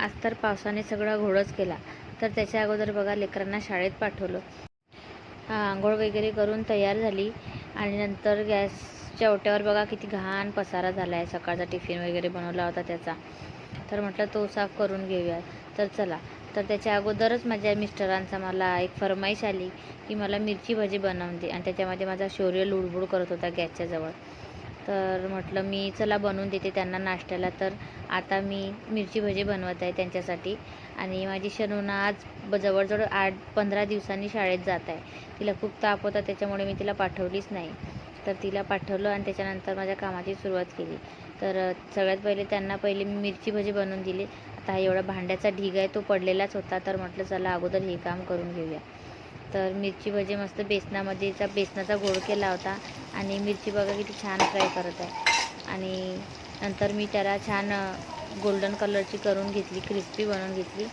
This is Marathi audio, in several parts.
आज तर पावसाने सगळा घोळच केला. तर त्याच्या अगोदर बघा लेकरांना शाळेत पाठवलं. आंघोळ वगैरे करून तयार झाली आणि नंतर गॅसच्या ओट्यावर बघा किती घाण पसारा झाला आहे. सकाळचा टिफिन वगैरे बनवला होता त्याचा. तर म्हटलं तो साफ करून घेऊया. तर चला. तर त्याच्या अगोदरच माझ्या मिस्टरांचा मला एक फरमाईश आली की मला मिरची भजी बनवून दे, आणि त्याच्यामध्ये माझा शौर्य लुडबुड करत होता गॅसच्या जवळ. तर म्हटलं मी चला बनवून देते त्यांना नाश्त्याला. तर आता मी मिरची भजी बनवत आहे त्यांच्यासाठी. आणि माझी शनूना आज जवळजवळ 8-15 दिवसांनी शाळेत जात आहे. तिला खूप ताप होता, त्याच्यामुळे मी तिला पाठवलीच नाही. तर तिला पाठवलं आणि त्याच्यानंतर माझ्या कामाची सुरुवात केली. तर सगळ्यात पहिले मी मिरची भजी बनवून दिली. आता हा एवढा भांड्याचा ढीग आहे तो पडलेलाच होता, तर म्हटलं चला अगोदर हे काम करून घेऊया. तर मिरची भजी मस्त बेसनाचा गोळ केला होता आणि मिरची बघा किती छान फ्राय करत आहे. आणि नंतर मी त्याला छान गोल्डन कलरची करून घेतली, क्रिस्पी बनवून घेतली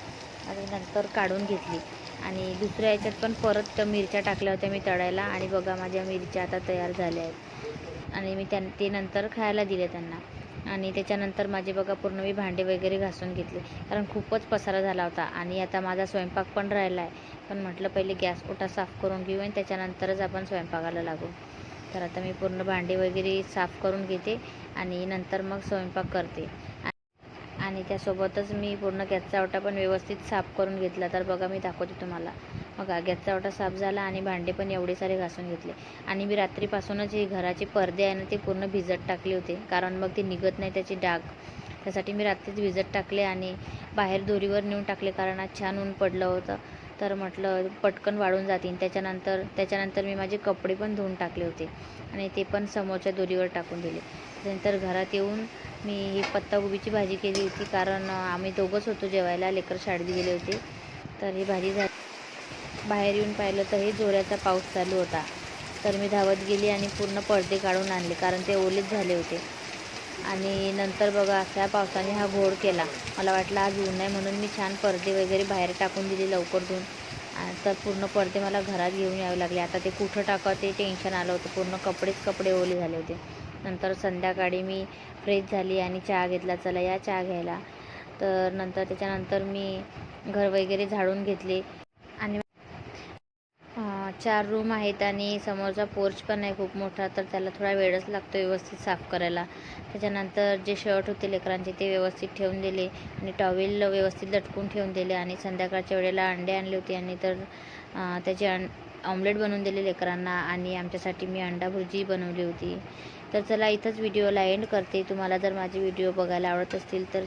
आणि नंतर काढून घेतली. आणि दुसऱ्या याच्यात पण परत मिरच्या टाकल्या होत्या मी तळायला, आणि बघा माझ्या मिरच्या आता तयार झाल्या आहेत. आणि मी ते नंतर खायला दिले त्यांना. आणि त्याच्यानंतर माझे बघा पूर्ण मी भांडे वगैरे घासून घेतले, कारण खूपच पसारा झाला होता. आणि आता माझा स्वयंपाक पण राहिला आहे, पण म्हटलं पहिले गॅस ओटा साफ करून घेऊ आणि त्याच्यानंतरच आपण स्वयंपाकाला लागू. तर आता मी पूर्ण भांडे वगैरे साफ करून घेते आणि नंतर मग स्वयंपाक करते. आणि त्यासोबतच मी पूर्ण गॅसचा ओटा पण व्यवस्थित साफ करून घेतला. तर बघा मी दाखवते तुम्हाला. बघा गॅसचा ओटा साफ झाला आणि भांडे पण एवढे सारे घासून घेतले. आणि मी रात्रीपासूनच हे घराचे पडदे आहे ना ते पूर्ण भिजत टाकले होते, कारण मग ते निघत नाही त्याचे डाग. त्यासाठी मी रात्रीच भिजत टाकले आणि बाहेर दोरीवर नेऊन टाकले, कारण आज छान ऊन पडलं होतं. तर म्हटलं पटकन वाळून जातील. त्याच्यानंतर मी माझे कपडे पण धुवून टाकले होते आणि ते पण समोरच्या दोरीवर टाकून दिले. त्यानंतर घरात येऊन मी ही पत्ताकोबीची भाजी केली होती, कारण आम्ही दोघंच होतो जेवायला, लेकर शाळेत गेले होते. तर ही भाजी झाली. बाहेर येऊन पाहिलं तर हे जोराचा पाऊस चालू होता. तर मी धावत गेली आणि पूर्ण पडदे काढून आणले, कारण ते ओलेच झाले होते. आणि नंतर बघा अशा पावसाने हा घोळ केला. मला वाटलं आज ऊन आहे म्हणून मी छान पडदे वगैरे बाहेर टाकून दिले लवकर धुवून. तर पूर्ण पडदे मला घरात घेऊन यावे लागले. आता ते कुठं टाकावं ते टेन्शन आलं होतं. पूर्ण कपडे ओले झाले होते. नंतर संध्याकाळी मी फ्रेश झाली आणि चहा घेतला. चला या चहा घ्यायला. तर त्याच्यानंतर मी घर वगैरे झाडून घेतले. आणि 4 रूम आहेत आणि समोरचा पोर्च पण आहे खूप मोठा, तर त्याला थोडा वेळच लागतो व्यवस्थित साफ करायला. त्याच्यानंतर जे शर्ट होते लेकरांचे ते व्यवस्थित ठेवून दिले आणि टॉवेल व्यवस्थित लटकून ठेवून दिले. आणि संध्याकाळच्या वेळेला अंडे आणले होते आणि तर त्याचे ऑमलेट बनवून दिले लेकरांना. आणि आमच्यासाठी मी अंडा भुर्जी बनवली होती. तर चला इथंच व्हिडिओला एंड करते. तुम्हाला जर माझे व्हिडिओ बघायला आवडत असतील तर